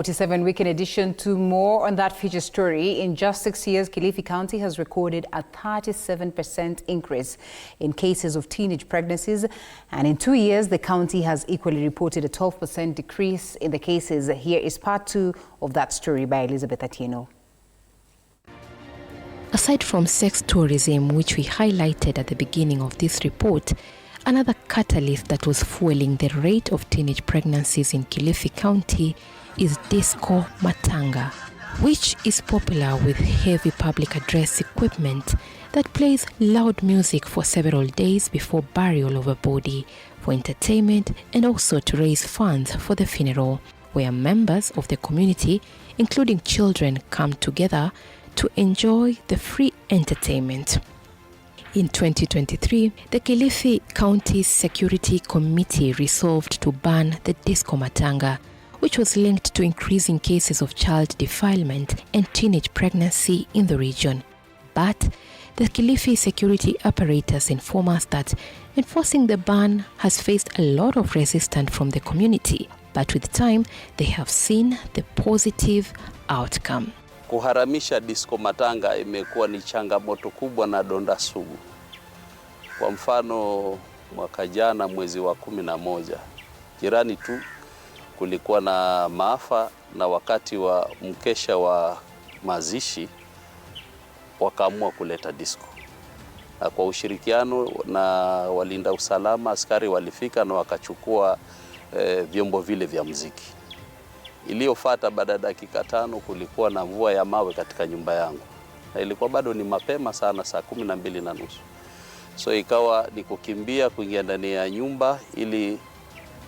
47 week in addition to more on that feature story. In just 6 years, Kilifi County has recorded a 37% increase in cases of teenage pregnancies. And in 2 years, the county has equally reported a 12% decrease in the cases. Here is part 2 of that story by Elizabeth Atieno. Aside from sex tourism, which we highlighted at the beginning of this report, another catalyst that was fueling the rate of teenage pregnancies in Kilifi County is disco matanga, which is popular with heavy public address equipment that plays loud music for several days before burial of a body, for entertainment and also to raise funds for the funeral, where members of the community, including children, come together to enjoy the free entertainment. In 2023, the Kilifi County Security Committee resolved to ban the disco matanga, which was linked to increasing cases of child defilement and teenage pregnancy in the region. But the Kilifi security apparatus inform us that enforcing the ban has faced a lot of resistance from the community, but with time they have seen the positive outcome. Kuharamisha disco matanga imekuwa ni changamoto kubwa na donda sugu. Kwa mfano mwaka jana mwezi wa 11, jirani tu kulikuwa na maafa, na wakati wa mkesha wa mazishi wakaamua kuleta disco. Na kwa ushirikiano na walinda usalama, askari walifika na wakachukua vyombo vile vya muziki. Iliyofuata baada ya dakika 5 kulikuwa na mvua ya mawe katika nyumba yangu. Na ilikuwa bado ni mapema sana, saa 12:30. So ikawa ni kukimbia kuingia ndani ya nyumba ili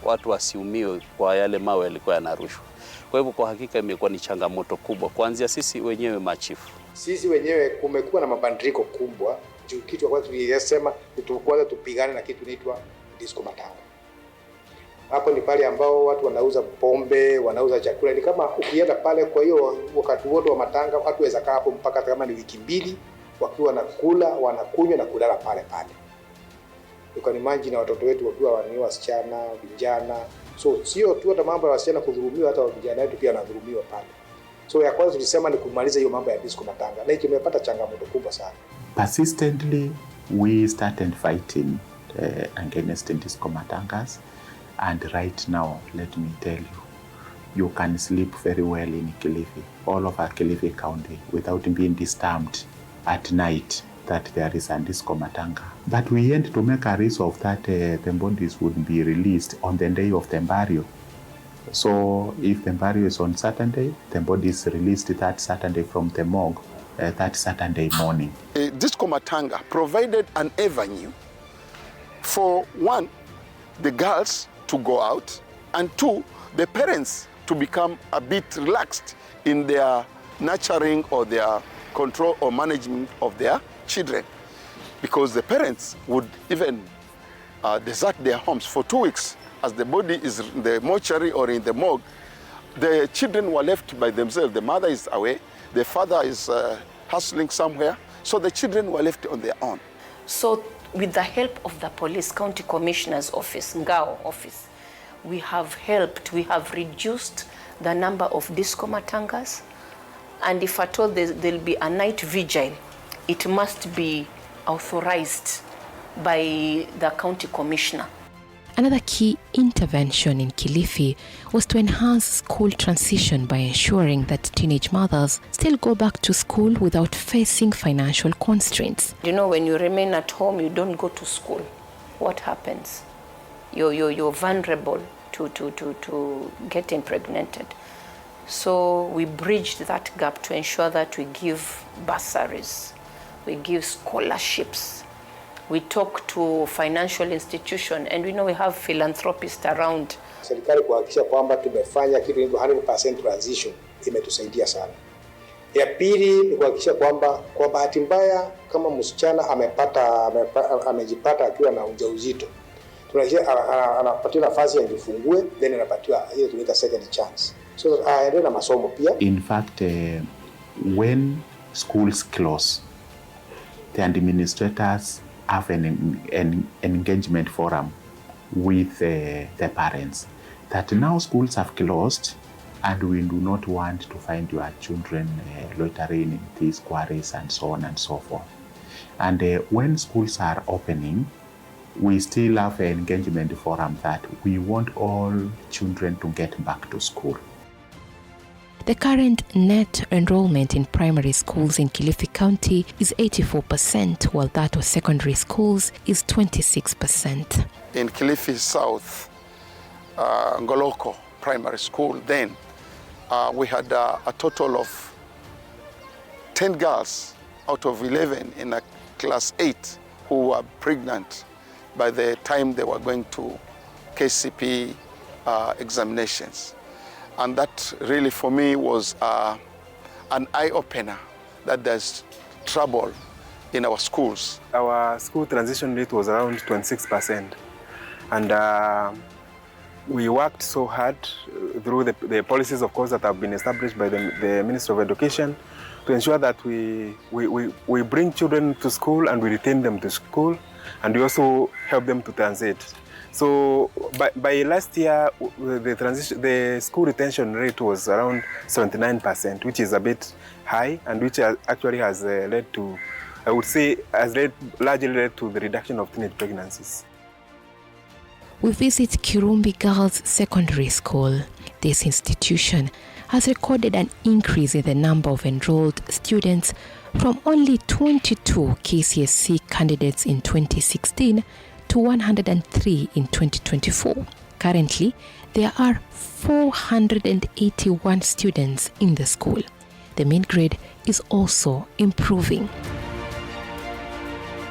watu wasiumiwe kwa yale mawe yalikuwa yanarushwa. Kwa hivyo kwa hakika imekuwa ni changamoto kubwa kuanzia sisi wenyewe machifu. Sisi wenyewe kumekuwa na mabadiliko kubwa. Kitu kwa tulisema kwanza tupigane na kitu inaitwa disco matanga. Hapo ni pale ambao watu wanauza pombe, wanauza chakula. Ni kama ukienda pale, kwa hiyo wakati wote wa matanga watu waweza kaa hapo mpaka kama ni wiki 2 wakiwa wanakula, wanakunywa na kulala pale pale. Ukani manji na watoto wetu wakiwa ni wasichana, vijana. So sio tu hata mambo ya wasichana kudhulumiwa, hata vijana wetu pia wanadhulumiwa pale. So ya kwanza tulisema ni kumaliza hiyo mambo ya disco matanga. Na hiyo imepata changamoto kubwa sana. Persistently we started fighting against disco matangas, and right now let me tell you, you can sleep very well in Kilifi, all over Kilifi County, without being disturbed at night that there is a disco matanga. But we had to make a resolve that the bodies would be released on the day of the burial. So if the burial is on Saturday, the body is released that Saturday from the morgue that Saturday morning. Disco matanga provided an avenue for, 1, the girls to go out, and 2, the parents to become a bit relaxed in their nurturing or their control or management of their children, because the parents would even desert their homes for 2 weeks. As the body is in the mortuary or in the morgue, the children were left by themselves. The mother is away, the father is hustling somewhere, so the children were left on their own. So with the help of the police, county commissioner's office, Ngao office, we have reduced the number of disco matangas. And if at all there'll be a night vigil, it must be authorized by the county commissioner. Another key intervention in Kilifi was to enhance school transition by ensuring that teenage mothers still go back to school without facing financial constraints. You know, when you remain at home, you don't go to school, what happens? You're vulnerable to get impregnated. So we bridged that gap to ensure that we give bursaries, we give scholarships, we talk to financial institution, and we know we have philanthropists around. Serikali kuhakikisha kwamba tumefanya kitu inaitwa 100% transition imetusaidia sana. Ya pili ni kuhakikisha kwamba kwa bahati mbaya kama msichana amejipata akiwa na ujauzito, tunahakikisha anapatiwa nafasi ya kujifungue, then anapatiwa ile tunaita second chance. So aendelee na masomo pia. In fact, when schools close, the administrators have an engagement forum with the parents that now schools have closed, and we do not want to find your children loitering in these quarries and so on and so forth. And when schools are opening, we still have an engagement forum that we want all children to get back to school. The current net enrollment in primary schools in Kilifi County is 84%, while that of secondary schools is 26%. In Kilifi South, Ngoloko Primary School, then we had a total of 10 girls out of 11 in a class 8 who were pregnant by the time they were going to KCP examinations. And that really for me was an eye-opener that there's trouble in our schools. Our school transition rate was around 26%. And we worked so hard through the policies, of course, that have been established by the Ministry of Education to ensure that we bring children to school and we retain them to school, and we also help them to transit. So by last year, the school retention rate was around 79%, which is a bit high, and which actually has led to, I would say, largely led to the reduction of teenage pregnancies. We visit Kirumbi Girls Secondary School. This institution has recorded an increase in the number of enrolled students from only 22 KCSE candidates in 2016 to 103 in 2024. Currently, there are 481 students in the school. The mean grade is also improving.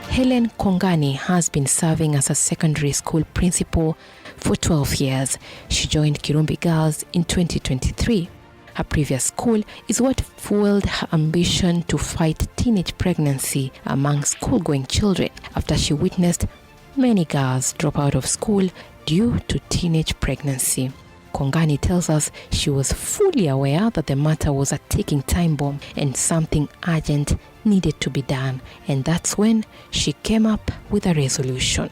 Helen Kongani has been serving as a secondary school principal for 12 years. She joined Kirumbi Girls in 2023. Her previous school is what fueled her ambition to fight teenage pregnancy among school-going children after she witnessed many girls drop out of school due to teenage pregnancy. Kongani tells us she was fully aware that the matter was a ticking time bomb and something urgent needed to be done. And that's when she came up with a resolution.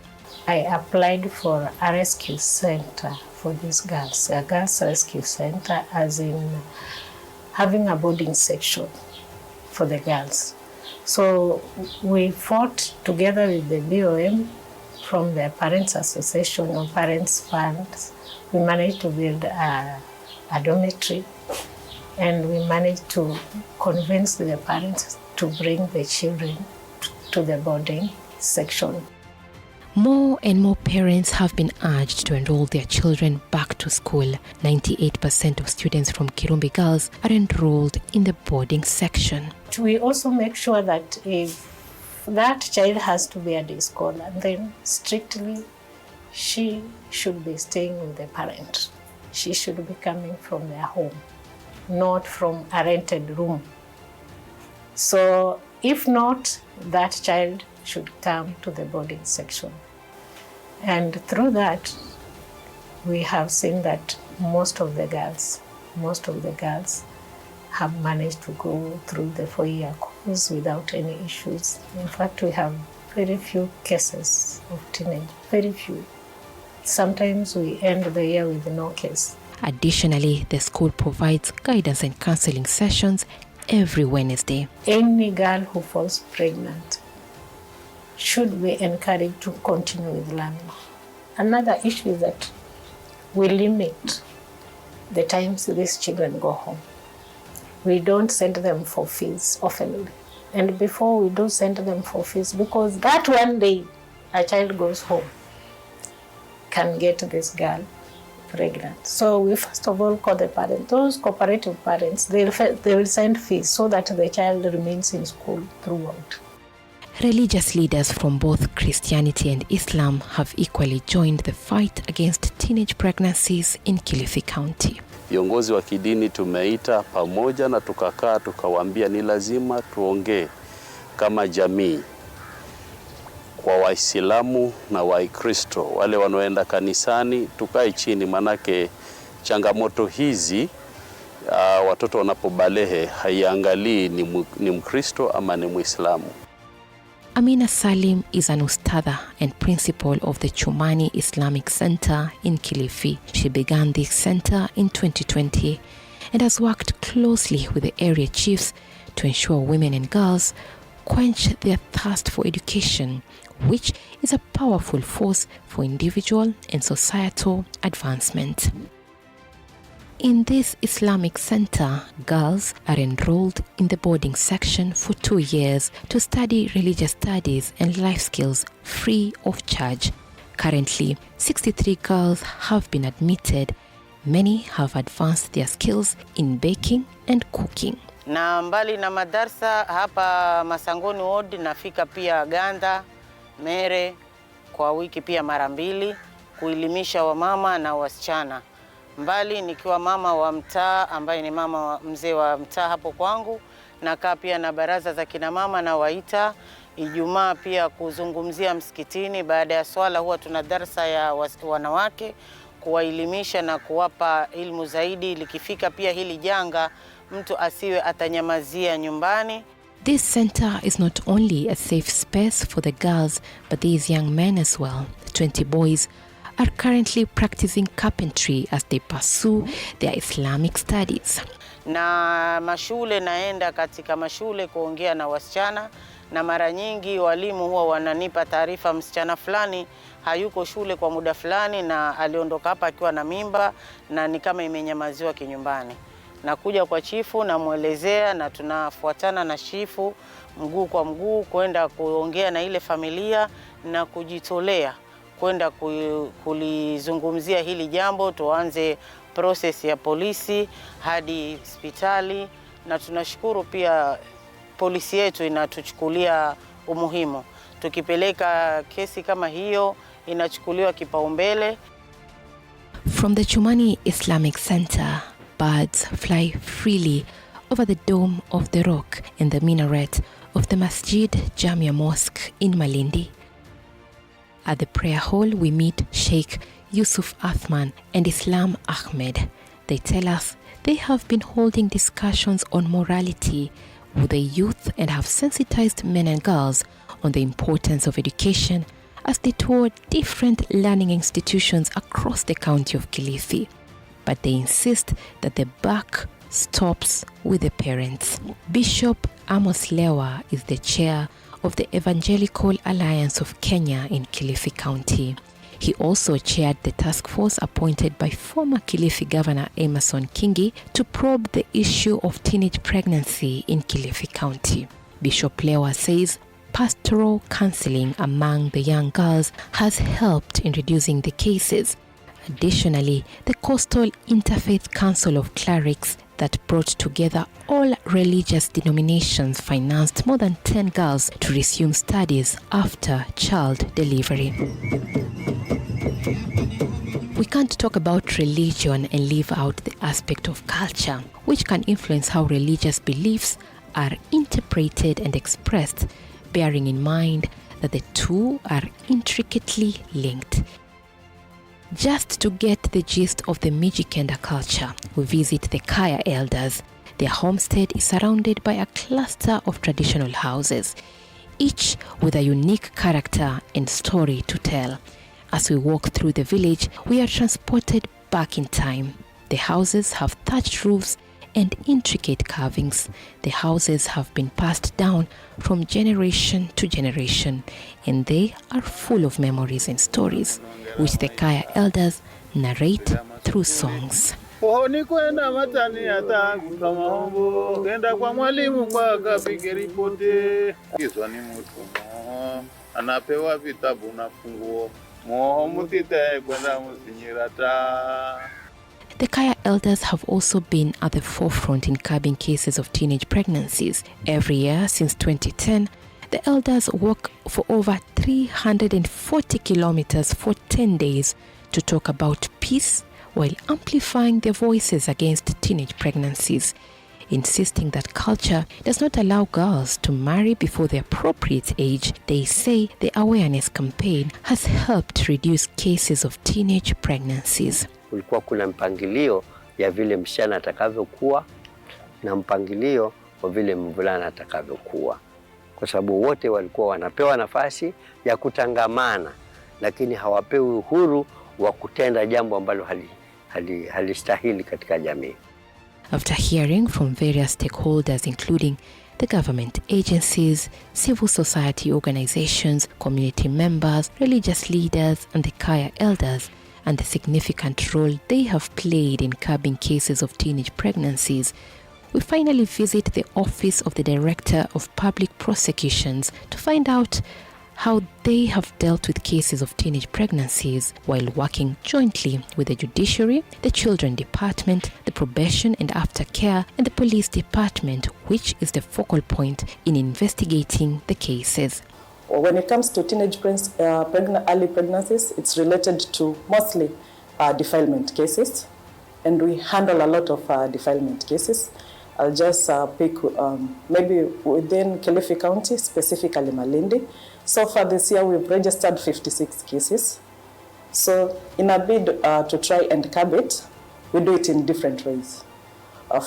I applied for a rescue center for these girls, a girls rescue center, as in having a boarding section for the girls. So we fought together with the BOM from the Parents Association or Parents Funds. We managed to build a dormitory, and we managed to convince the parents to bring the children to the boarding section. More and more parents have been urged to enroll their children back to school. 98% of students from Kirumbi Girls are enrolled in the boarding section. We also make sure that if that child has to be a day scholar, then strictly she should be staying with the parent. She should be coming from their home, not from a rented room. So if not, that child should come to the boarding section. And through that, we have seen that most of the girls have managed to go through the 4-year course without any issues. In fact, we have very few cases of teenage, very few. Sometimes we end the year with no case. Additionally, the school provides guidance and counseling sessions every Wednesday. Any girl who falls pregnant should be encouraged to continue with learning. Another issue is that we limit the times these children go home. We don't send them for fees often. And before we do send them for fees, because that one day a child goes home can get this girl pregnant. So we first of all call the parents. Those cooperative parents, they will send fees so that the child remains in school throughout. Religious leaders from both Christianity and Islam have equally joined the fight against teenage pregnancies in Kilifi County. Viongozi wa kidini tumeita pamoja na tukakaa tukawaambia ni lazima tuongee kama jamii kwa Waislamu na Wakristo wale wanaoenda kanisani, tukae chini, manake changamoto hizi watoto wanapobalehe haiangalii ni Mkristo ama ni Muislamu. Amina Salim is an ustadha and principal of the Chumani Islamic Center in Kilifi. She began this center in 2020 and has worked closely with the area chiefs to ensure women and girls quench their thirst for education, which is a powerful force for individual and societal advancement. In this Islamic center, girls are enrolled in the boarding section for 2 years to study religious studies and life skills free of charge. Currently, 63 girls have been admitted. Many have advanced their skills in baking and cooking. Na mbali na madarsa hapa Masangoni Ward nafika pia Ganda, Mere kwa wiki pia mara 2 kuelimisha wamama na wasichana. Mbali nikiwa mama wa mtaa ambaye ni mama mzee wa mtaa hapo kwangu, nakaa pia na baraza za kina mama na waita Ijumaa pia kuzungumzia msikitini. Baada ya swala huwa tuna darasa ya wanawake kuwaelimisha na kuwapa ilmu zaidi, likifika pia hili janga mtu asiwe atanyamazia nyumbani. This center is not only a safe space for the girls but these young men as well. 20 boys are currently practicing carpentry as they pursue their Islamic studies. Na mashule naenda katika mashule kuongea na wasichana, na mara nyingi walimu huwa wananipa taarifa msichana fulani hayuko shule kwa muda fulani na aliondoka hapa akiwa na mimba na ni kama imenyamaziwa kinyumbani. Nakuja kwa chifu na muelezea na tunafuatana na chifu mguu kwa mguu kwenda kuongea na ile familia na kujitolea kwenda kulizungumzia hili jambo, tuanze process ya polisi hadi hospitali, na tunashukuru pia polisi yetu inatuchukulia umuhimu. Tukipeleka kesi kama hiyo inachukuliwa kipaumbele. From the Chumani Islamic Center, birds fly freely over the dome of the rock and the minaret of the Masjid Jamia Mosque in Malindi. At the prayer hall, we meet Sheikh Yusuf Athman and Islam Ahmed. They tell us they have been holding discussions on morality with the youth and have sensitized men and girls on the importance of education as they tour different learning institutions across the county of Kilifi. But they insist that the buck stops with the parents. Bishop Amos Lewa is the chair of the Evangelical Alliance of Kenya in Kilifi County. He also chaired the task force appointed by former Kilifi Governor Emerson Kingi to probe the issue of teenage pregnancy in Kilifi County. Bishop Lewa says pastoral counseling among the young girls has helped in reducing the cases. Additionally, the Coastal Interfaith Council of Clerics that brought together all religious denominations financed more than 10 girls to resume studies after child delivery. We can't talk about religion and leave out the aspect of culture, which can influence how religious beliefs are interpreted and expressed, bearing in mind that the two are intricately linked. Just to get the gist of the Mijikenda culture, we visit the Kaya elders. Their homestead is surrounded by a cluster of traditional houses, each with a unique character and story to tell. As we walk through the village, we are transported back in time. The houses have thatched roofs and intricate carvings. The houses have been passed down from generation to generation, and they are full of memories and stories, which the Kaya elders narrate through songs. The Kaya elders have also been at the forefront in curbing cases of teenage pregnancies. Every year since 2010, the elders walk for over 340 kilometers for 10 days to talk about peace while amplifying their voices against teenage pregnancies, insisting that culture does not allow girls to marry before the appropriate age. They say the awareness campaign has helped reduce cases of teenage pregnancies. Kulikuwa kuna mpangilio ya vile msichana atakavyokuwa na mpangilio wa vile mvulana atakavyokuwa, kwa sababu wote walikuwa wanapewa nafasi ya kutangamana, lakini hawapewi uhuru wa kutenda jambo ambalo halistahili katika jamii. After hearing from various stakeholders, including the government agencies, civil society organizations, community members, religious leaders, and the Kaya elders, and the significant role they have played in curbing cases of teenage pregnancies, we finally visit the office of the Director of Public Prosecutions to find out how they have dealt with cases of teenage pregnancies while working jointly with the Judiciary, the Children Department, the Probation and Aftercare, and the Police Department, which is the focal point in investigating the cases. When it comes to teenage early pregnancies, it's related to mostly defilement cases, and we handle a lot of defilement cases. I'll just pick maybe within Kilifi County, specifically Malindi. So far this year, we've registered 56 cases. So in a bid to try and curb it, we do it in different ways.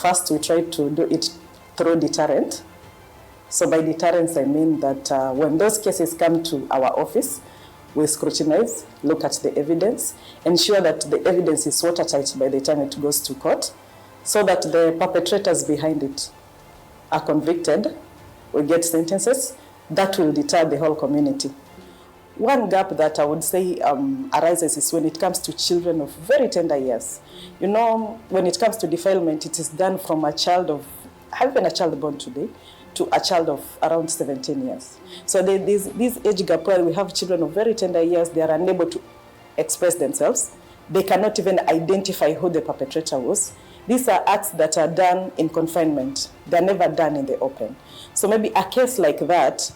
First, we try to do it through deterrent. So by deterrence, I mean that when those cases come to our office, we scrutinize, look at the evidence, ensure that the evidence is watertight by the time it goes to court, so that the perpetrators behind it are convicted, we get sentences. That will deter the whole community. One gap that I would say arises is when it comes to children of very tender years. You know, when it comes to defilement, it is done from a child of, having a child born today, to a child of around 17 years. So this age gap where we have children of very tender years, they are unable to express themselves. They cannot even identify who the perpetrator was. These are acts that are done in confinement. They're never done in the open. So maybe a case like that,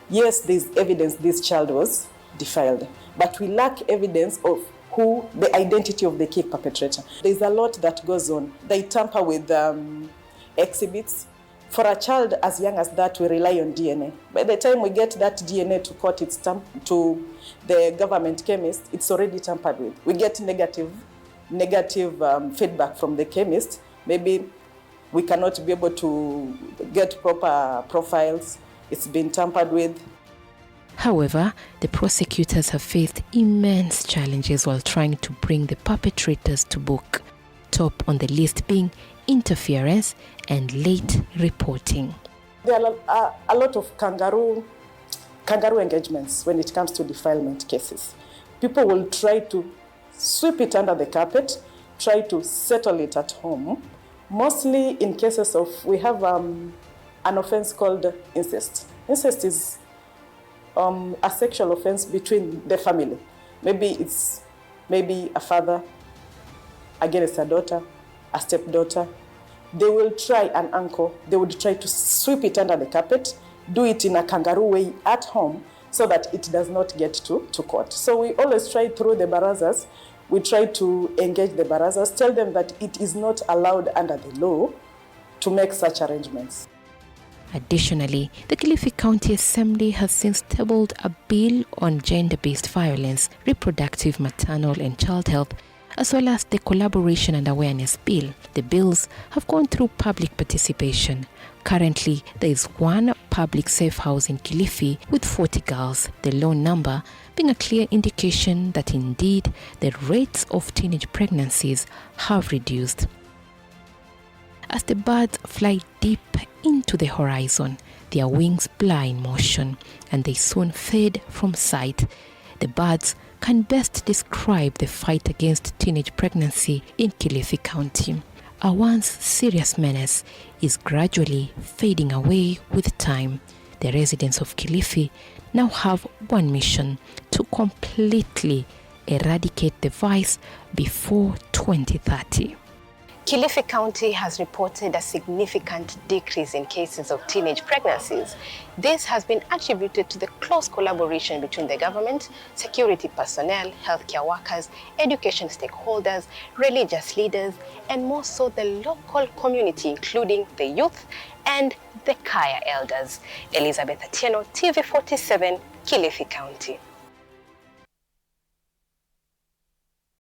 yes, there's evidence this child was defiled, but we lack evidence of who the identity of the key perpetrator. There's a lot that goes on. They tamper with exhibits. For a child as young as that, we rely on DNA. By the time we get that DNA to court, it's to the government chemist, it's already tampered with. We get negative feedback from the chemist. Maybe we cannot be able to get proper profiles. It's been tampered with. However, the prosecutors have faced immense challenges while trying to bring the perpetrators to book. Top on the list being interference and late reporting. There are a lot of kangaroo engagements when it comes to defilement cases. People will try to sweep it under the carpet, try to settle it at home. Mostly in cases of, we have an offense called incest. Incest is a sexual offense between the family. Maybe it's a father against a daughter, a stepdaughter. They will try, an uncle, they would try to sweep it under the carpet, do it in a kangaroo way at home so that it does not get to court. So we always try through the barazas, we try to engage the barazas, tell them that it is not allowed under the law to make such arrangements. Additionally, the Kilifi County Assembly has since tabled a bill on gender-based violence, reproductive, maternal and child health, as well as the Collaboration and Awareness Bill. The bills have gone through public participation. Currently, there is one public safe house in Kilifi with 40 girls, the low number being a clear indication that indeed the rates of teenage pregnancies have reduced. As the birds fly deep into the horizon, their wings blur in motion and they soon fade from sight. The birds can best describe the fight against teenage pregnancy in Kilifi County. A once serious menace is gradually fading away with time. The residents of Kilifi now have one mission: to completely eradicate the vice before 2030. Kilifi County has reported a significant decrease in cases of teenage pregnancies. This has been attributed to the close collaboration between the government, security personnel, healthcare workers, education stakeholders, religious leaders, and more so the local community, including the youth and the Kaya elders. Elizabeth Atieno, TV47, Kilifi County.